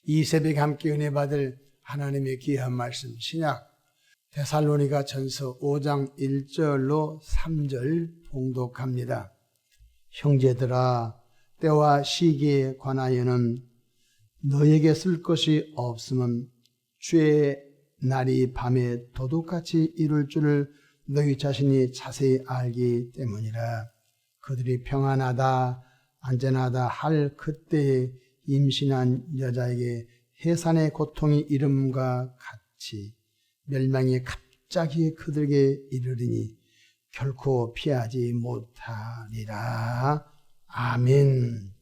이 새벽에 함께 은혜 받을 하나님의 귀한 말씀 신약 데살로니가 전서 5장 1절로 3절 봉독합니다. 형제들아, 때와 시기에 관하여는 너에게 쓸 것이 없으면 주의 날이 밤에 도둑같이 이룰 줄을 너희 자신이 자세히 알기 때문이라. 그들이 평안하다 안전하다 할 그때에 임신한 여자에게 해산의 고통이 이름과 같이 멸망이 갑자기 그들에게 이르리니 결코 피하지 못하리라. 아멘.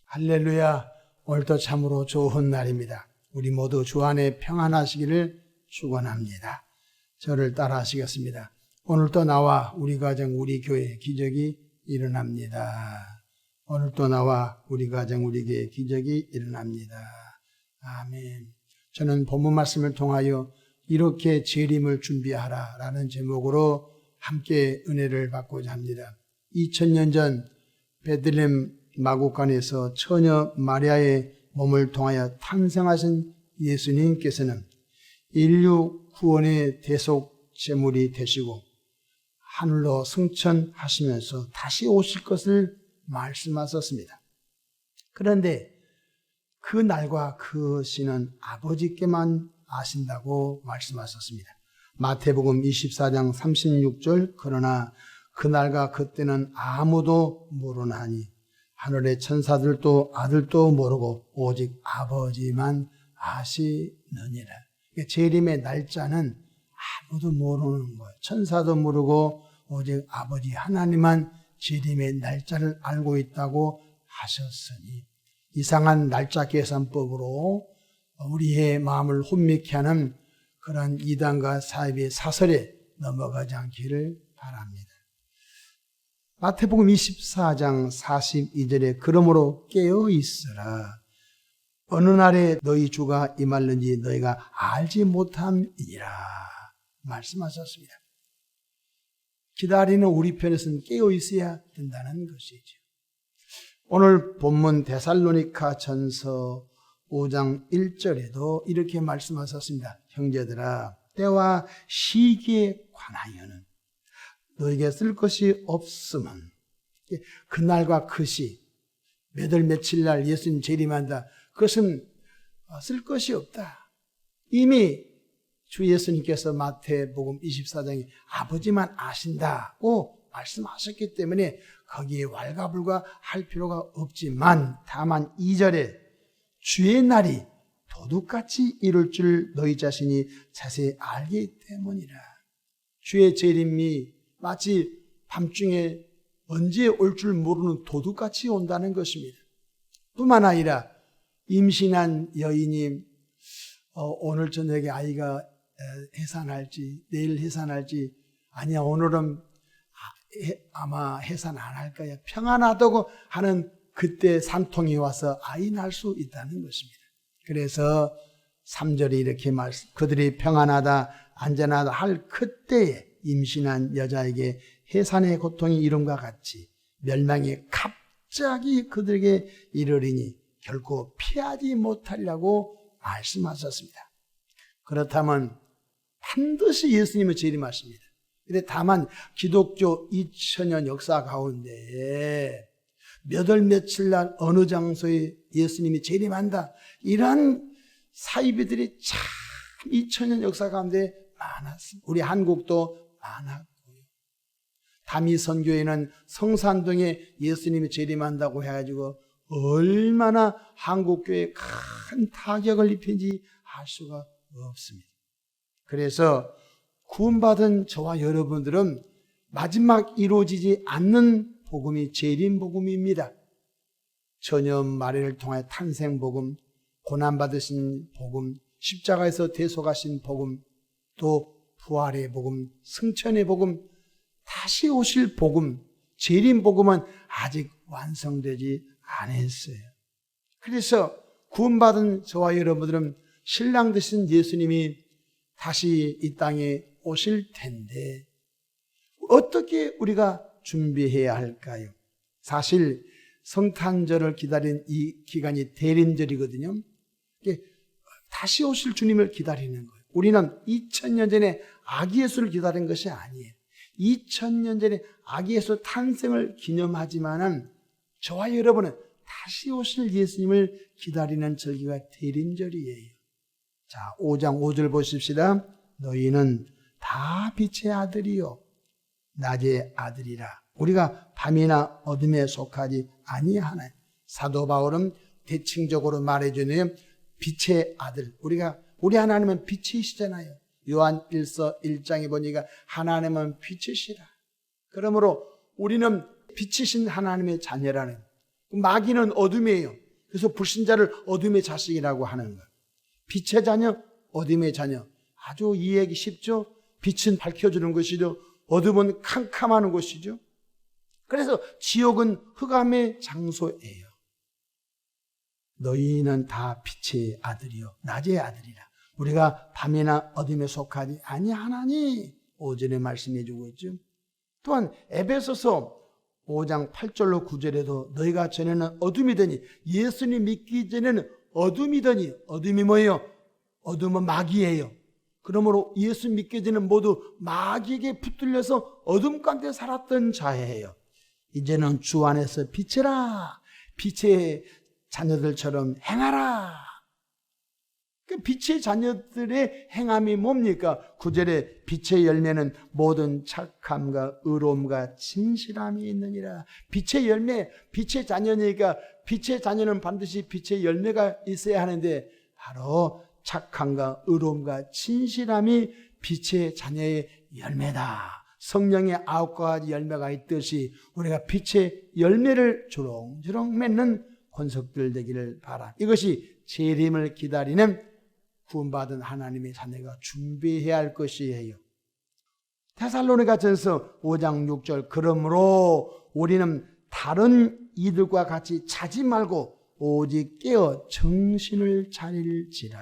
할렐루야. 오늘도 참으로 좋은 날입니다. 우리 모두 주 안에 평안하시기를 축원합니다. 저를 따라 하시겠습니다. 오늘도 나와 우리 가정 우리 교회 기적이 일어납니다. 오늘도 나와 우리 가정 우리 교회 기적이 일어납니다. 아멘. 저는 본문 말씀을 통하여 이렇게 재림을 준비하라 라는 제목으로 함께 은혜를 받고자 합니다. 2000년 전 베들레헴 마구간에서 처녀 마리아의 몸을 통하여 탄생하신 예수님께서는 인류 구원의 대속 제물이 되시고 하늘로 승천하시면서 다시 오실 것을 말씀하셨습니다. 그런데 그 날과 그 시는 아버지께만 아신다고 말씀하셨습니다. 마태복음 24장 36절 그러나 그날과 그때는 아무도 모르나니 하늘의 천사들도 아들도 모르고 오직 아버지만 아시느니라. 재림의 날짜는 아무도 모르는 거예요. 천사도 모르고 오직 아버지 하나님만 재림의 날짜를 알고 있다고 하셨으니 이상한 날짜 계산법으로 우리의 마음을 혼미케 하는 그런 이단과 사이비의 사설에 넘어가지 않기를 바랍니다. 마태복음 24장 42절에 그러므로 깨어 있으라. 어느 날에 너희 주가 임할는지 너희가 알지 못함이니라 말씀하셨습니다. 기다리는 우리 편에서는 깨어 있어야 된다는 것이죠. 오늘 본문 데살로니가 전서 5장 1절에도 이렇게 말씀하셨습니다. 형제들아, 때와 시기에 관하여는 너에게 쓸 것이 없으면 그날과 그 시, 몇 월 며칠 날 예수님 재림한다. 그것은 쓸 것이 없다. 이미 주 예수님께서 마태복음 24장에 아버지만 아신다고 말씀하셨기 때문에 거기에 왈가불가 할 필요가 없지만 다만 2절에 주의 날이 도둑같이 이룰 줄 너희 자신이 자세히 알기 때문이라. 주의 재림이 마치 밤중에 언제 올 줄 모르는 도둑같이 온다는 것입니다. 뿐만 아니라 임신한 여인이 오늘 저녁에 아이가 해산할지 내일 해산할지 아니야 오늘은 아마 해산 안 할 거야 평안하다고 하는 그때 산통이 와서 아이 낳을 수 있다는 것입니다. 그래서 3절에 이렇게 말씀 그들이 평안하다 안전하다 할 그때에 임신한 여자에게 해산의 고통이 이름과 같이 멸망이 갑자기 그들에게 이르리니 결코 피하지 못하리라고 말씀하셨습니다. 그렇다면 반드시 예수님은 재림하십니다. 그런데 다만 기독교 2000년 역사 가운데 몇 월 며칠 날 어느 장소에 예수님이 재림한다. 이런 사이비들이 참 2000년 역사 가운데 많았습니다. 우리 한국도 많았고요. 다미선교회는 성산동에 예수님이 재림한다고 해가지고 얼마나 한국교회에 큰 타격을 입힌지 알 수가 없습니다. 그래서 구원받은 저와 여러분들은 마지막 이루어지지 않는 복음이 재림복음입니다. 처녀 마리아를 통해 탄생복음, 고난받으신 복음, 십자가에서 대속하신 복음, 또 부활의 복음, 승천의 복음, 다시 오실 복음, 재림복음은 아직 완성되지 않았어요. 그래서 구원받은 저와 여러분들은 신랑 되신 예수님이 다시 이 땅에 오실 텐데 어떻게 우리가 준비해야 할까요? 사실 성탄절을 기다린 이 기간이 대림절이거든요. 다시 오실 주님을 기다리는 거예요. 우리는 2000년 전에 아기 예수를 기다린 것이 아니에요. 2000년 전에 아기 예수 탄생을 기념하지만은 저와 여러분은 다시 오실 예수님을 기다리는 절기가 대림절이에요. 자, 5장 5절 보십시다. 너희는 다 빛의 아들이요 낮의 아들이라. 우리가 밤이나 어둠에 속하지 아니하나요? 사도 바울은 대칭적으로 말해주네요. 빛의 아들. 우리 하나님은 빛이시잖아요. 요한 1서 1장에 보니까 하나님은 빛이시라. 그러므로 우리는 빛이신 하나님의 자녀라는 거예요. 마귀는 어둠이에요. 그래서 불신자를 어둠의 자식이라고 하는 거예요. 빛의 자녀, 어둠의 자녀. 아주 이해하기 쉽죠? 빛은 밝혀주는 것이죠. 어둠은 캄캄하는 것이죠. 그래서 지옥은 흑암의 장소예요. 너희는 다 빛의 아들이요 낮의 아들이라. 우리가 밤이나 어둠에 속하지 아니하나니 5절에 말씀해 주고 있죠. 또한 에베소서 5장 8절로 9절에도 너희가 전에는 어둠이더니 예수님 믿기 전에는 어둠이더니 어둠이 뭐예요? 어둠은 마귀예요. 그러므로 예수 믿기 전에는 모두 마귀에게 붙들려서 어둠 가운데 살았던 자예요. 이제는 주 안에서 빛이라. 빛의 자녀들처럼 행하라. 그 빛의 자녀들의 행함이 뭡니까? 9절에 빛의 열매는 모든 착함과 의로움과 진실함이 있느니라. 빛의 열매, 빛의 자녀니까 빛의 자녀는 반드시 빛의 열매가 있어야 하는데 바로 착함과 의로움과 진실함이 빛의 자녀의 열매다. 성령의 9가지 열매가 있듯이 우리가 빛의 열매를 주렁주렁 맺는 권속들 되기를 바라. 이것이 재림을 기다리는 구원받은 하나님의 자녀가 준비해야 할 것이에요. 데살로니가전서 5장 6절 그러므로 우리는 다른 이들과 같이 자지 말고 오직 깨어 정신을 차릴지라.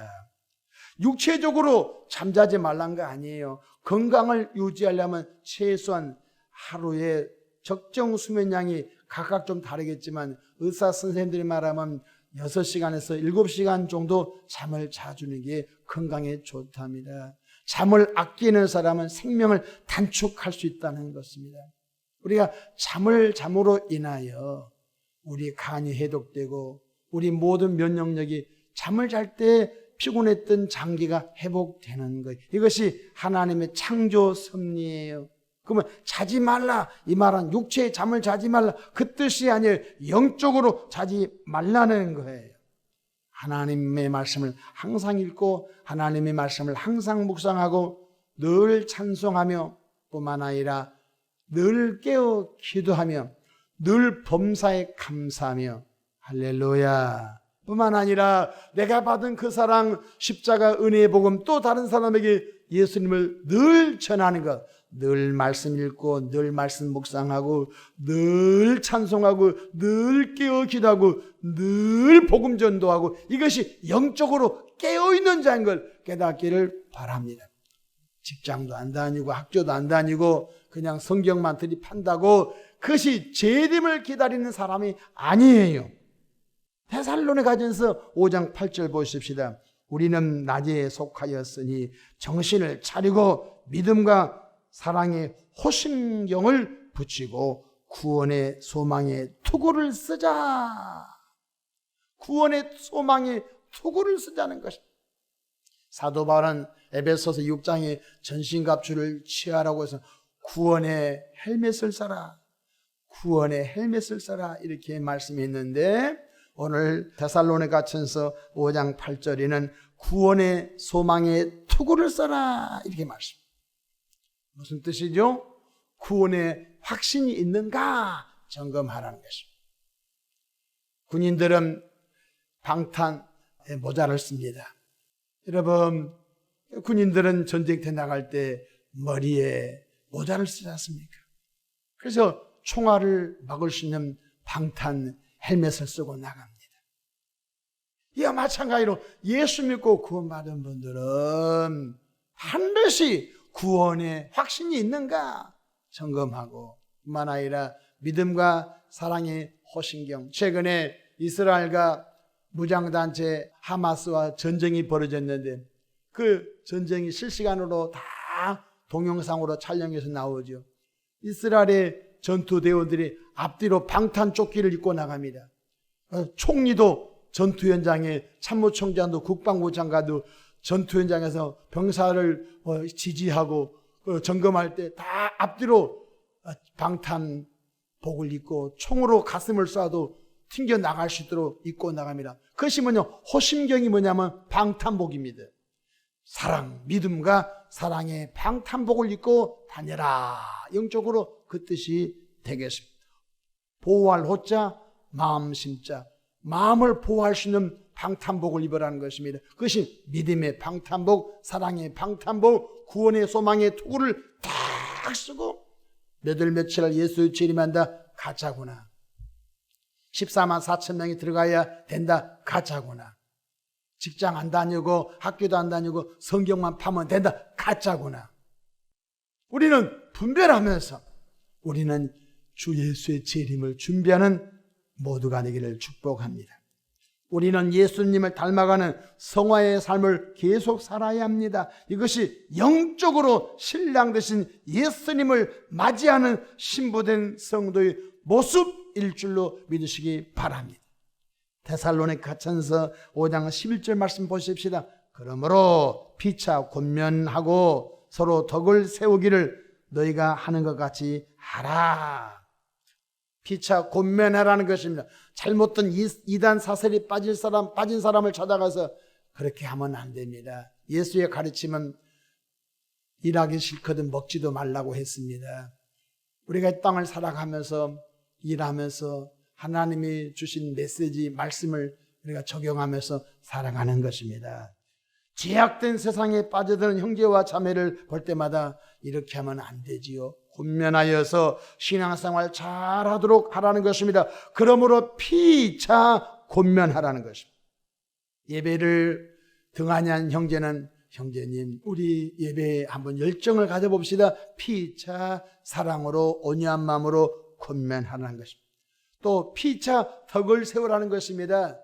육체적으로 잠자지 말란 거 아니에요. 건강을 유지하려면 최소한 하루에 적정 수면량이 각각 좀 다르겠지만 의사 선생님들이 말하면 6시간에서 7시간 정도 잠을 자주는 게 건강에 좋답니다. 잠을 아끼는 사람은 생명을 단축할 수 있다는 것입니다. 우리가 잠으로 인하여 우리 간이 해독되고 우리 모든 면역력이 잠을 잘 때 피곤했던 장기가 회복되는 것. 이것이 하나님의 창조 섭리예요. 그러면 자지 말라 이 말은 육체의 잠을 자지 말라 그 뜻이 아니에요. 영적으로 자지 말라는 거예요. 하나님의 말씀을 항상 읽고 하나님의 말씀을 항상 묵상하고 늘 찬송하며 뿐만 아니라 늘 깨어 기도하며 늘 범사에 감사하며 할렐루야 뿐만 아니라 내가 받은 그 사랑 십자가 은혜의 복음 또 다른 사람에게 예수님을 늘 전하는 것. 늘 말씀 읽고 늘 말씀 묵상하고 늘 찬송하고 늘 깨어 기도하고 늘 복음 전도하고 이것이 영적으로 깨어있는 자인 걸 깨닫기를 바랍니다. 직장도 안 다니고 학교도 안 다니고 그냥 성경만 들이판다고 그것이 재림을 기다리는 사람이 아니에요. 데살로니가전서 5장 8절 보십시다. 우리는 낮에 속하였으니 정신을 차리고 믿음과 사랑의 호심경을 붙이고 구원의 소망의 투구를 쓰자. 구원의 소망의 투구를 쓰자는 것입니다. 사도 바울은 에베소서 6장에 전신갑주를 취하라고 해서 구원의 헬멧을 써라. 구원의 헬멧을 써라 이렇게 말씀했는데 오늘 데살로니가전서 5장 8절에는 구원의 소망의 투구를 써라 이렇게 말씀합니다. 무슨 뜻이죠? 구원의 확신이 있는가 점검하라는 것입니다. 군인들은 방탄 모자를 씁니다. 여러분 군인들은 전쟁터에 나갈 때 머리에 모자를 쓰지 않습니까? 그래서 총알을 막을 수 있는 방탄 헬멧을 쓰고 나갑니다. 이와 마찬가지로 예수 믿고 구원받은 분들은 반드시 구원의 확신이 있는가 점검하고 뿐만 아니라 믿음과 사랑의 호신경. 최근에 이스라엘과 무장단체 하마스와 전쟁이 벌어졌는데 그 전쟁이 실시간으로 다 동영상으로 촬영해서 나오죠. 이스라엘의 전투대원들이 앞뒤로 방탄조끼를 입고 나갑니다. 총리도 전투 현장에, 참모총장도, 국방부 장관도 전투 현장에서 병사를 지지하고 점검할 때 다 앞뒤로 방탄복을 입고 총으로 가슴을 쏴도 튕겨 나갈 수 있도록 입고 나갑니다. 그것이 호심경이 뭐냐면 방탄복입니다. 사랑, 믿음과 사랑의 방탄복을 입고 다녀라. 영적으로 그 뜻이 되겠습니다. 보호할 호자, 마음 심자. 마음을 보호할 수 있는 방탄복을 입으라는 것입니다. 그것이 믿음의 방탄복, 사랑의 방탄복, 구원의 소망의 투구를 딱 쓰고 몇월 며칠 예수 재림한다. 가자구나. 14만 4천 명이 들어가야 된다. 가자구나. 직장 안 다니고 학교도 안 다니고 성경만 파면 된다. 가짜구나. 우리는 분별하면서 우리는 주 예수의 재림을 준비하는 모두가 되기를 축복합니다. 우리는 예수님을 닮아가는 성화의 삶을 계속 살아야 합니다. 이것이 영적으로 신랑 되신 예수님을 맞이하는 신부된 성도의 모습일 줄로 믿으시기 바랍니다. 데살로니가전서 5장 11절 말씀 보십시다. 그러므로 피차 권면하고 서로 덕을 세우기를 너희가 하는 것 같이 하라. 피차 권면하라는 것입니다. 잘못된 이단 사슬이 빠진 사람을 찾아가서 그렇게 하면 안 됩니다. 예수의 가르침은 일하기 싫거든 먹지도 말라고 했습니다. 우리가 이 땅을 살아가면서 일하면서 하나님이 주신 메시지, 말씀을 우리가 적용하면서 살아가는 것입니다. 제약된 세상에 빠져드는 형제와 자매를 볼 때마다 이렇게 하면 안 되지요. 권면하여서 신앙생활 잘하도록 하라는 것입니다. 그러므로 피차 권면하라는 것입니다. 예배를 등한한 형제는 형제님 우리 예배에 한번 열정을 가져봅시다. 피차 사랑으로 온유한 마음으로 권면하라는 것입니다. 또 피차 덕을 세우라는 것입니다.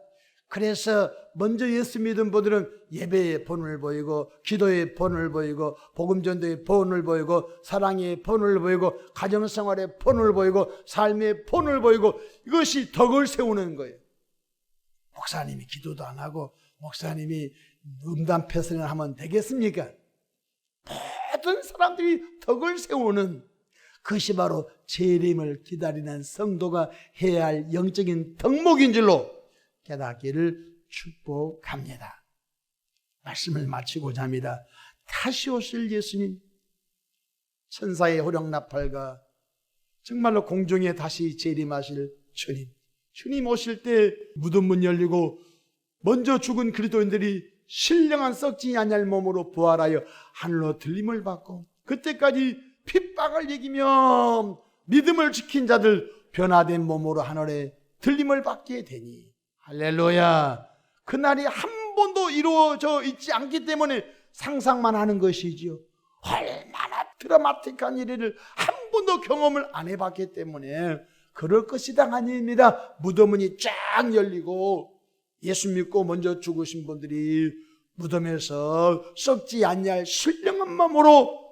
그래서 먼저 예수 믿은 분들은 예배의 본을 보이고 기도의 본을 보이고 복음전도의 본을 보이고 사랑의 본을 보이고 가정생활의 본을 보이고 삶의 본을 보이고 이것이 덕을 세우는 거예요. 목사님이 기도도 안 하고 목사님이 음담 패설을 하면 되겠습니까? 모든 사람들이 덕을 세우는 그것이 바로 재림을 기다리는 성도가 해야 할 영적인 덕목인 줄로 깨닫기를 축복합니다. 말씀을 마치고자 합니다. 다시 오실 예수님, 천사의 호령나팔과 정말로 공중에 다시 재림하실 주님, 주님 오실 때 무덤 문 열리고 먼저 죽은 그리스도인들이 신령한 썩지 아니할 몸으로 부활하여 하늘로 들림을 받고 그때까지 핍박을 이기며 믿음을 지킨 자들 변화된 몸으로 하늘에 들림을 받게 되니 할렐루야. 그날이 한 번도 이루어져 있지 않기 때문에 상상만 하는 것이지요. 얼마나 드라마틱한 일을 한 번도 경험을 안 해봤기 때문에 그럴 것이다 아닙니다. 무덤문이 쫙 열리고 예수 믿고 먼저 죽으신 분들이 무덤에서 썩지 않냐 신령한 마음으로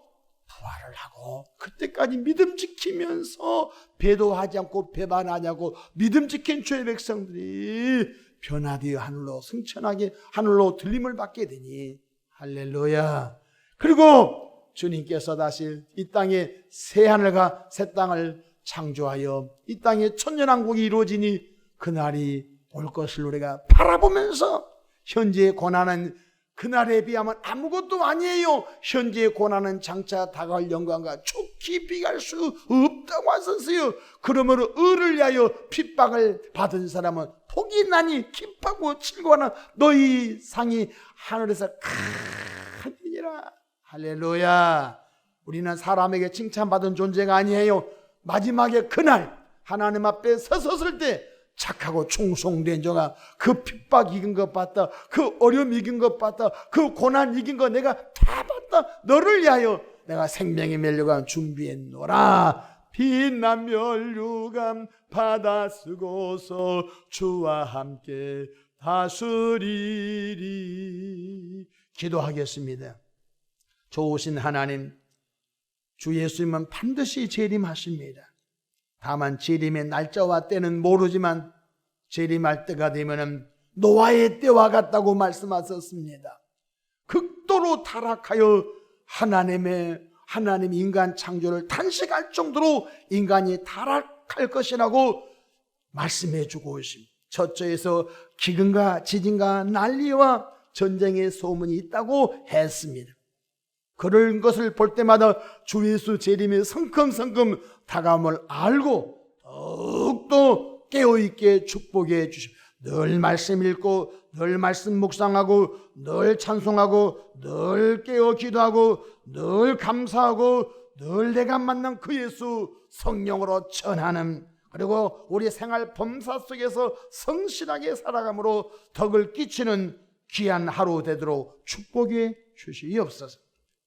부활을 하고 그때까지 믿음 지키면서 배도하지 않고 배반하지 않고 믿음 지킨 주의 백성들이 변화되어 하늘로 승천하게 하늘로 들림을 받게 되니 할렐루야. 그리고 주님께서 다시 이 땅에 새 하늘과 새 땅을 창조하여 이 땅에 천년왕국이 이루어지니 그날이 올 것을 우리가 바라보면서 현재의 고난은 그날에 비하면 아무것도 아니에요. 현재의 고난은 장차 다가올 영광과 촉히 비교할 수 없다고 하셨어요. 그러므로 의를 위하여 핍박을 받은 사람은 복이 나니 기뻐하고 즐거워하는 너희 상이 하늘에서 크니라. 할렐루야. 우리는 사람에게 칭찬받은 존재가 아니에요. 마지막에 그날 하나님 앞에 서섰을 때 착하고 충성된 자가 그 핍박 이긴 것 봤다. 그 어려움 이긴 것 봤다. 그 고난 이긴 거 내가 다 봤다. 너를 위하여 내가 생명의 면류관 준비했노라. 빛난 면류관 받아 쓰고서 주와 함께 다스리리. 기도하겠습니다. 좋으신 하나님, 주 예수님은 반드시 재림하십니다. 다만 재림의 날짜와 때는 모르지만 재림할 때가 되면은 노아의 때와 같다고 말씀하셨습니다. 극도로 타락하여 하나님 인간 창조를 단식할 정도로 인간이 타락할 것이라고 말씀해 주고 있습니다. 저쪽에서 기근과 지진과 난리와 전쟁의 소문이 있다고 했습니다. 그런 것을 볼 때마다 주 예수 재림이 성큼성큼 다가옴을 알고 더욱더 깨어있게 축복해 주십시오. 늘 말씀 읽고 늘 말씀 묵상하고 늘 찬송하고 늘 깨어 기도하고 늘 감사하고 늘 내가 만난 그 예수 성령으로 전하는, 그리고 우리 생활 범사 속에서 성실하게 살아감으로 덕을 끼치는 귀한 하루 되도록 축복해 주시옵소서.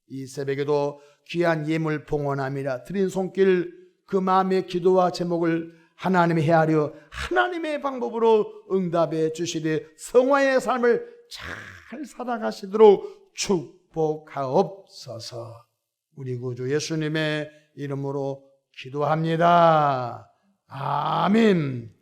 이 새벽에도 귀한 예물 봉헌함이라 드린 손길 그 마음의 기도와 제목을 하나님이 헤아려 하나님의 방법으로 응답해 주시되 성화의 삶을 잘 살아가시도록 축복하옵소서. 우리 구주 예수님의 이름으로 기도합니다. 아멘.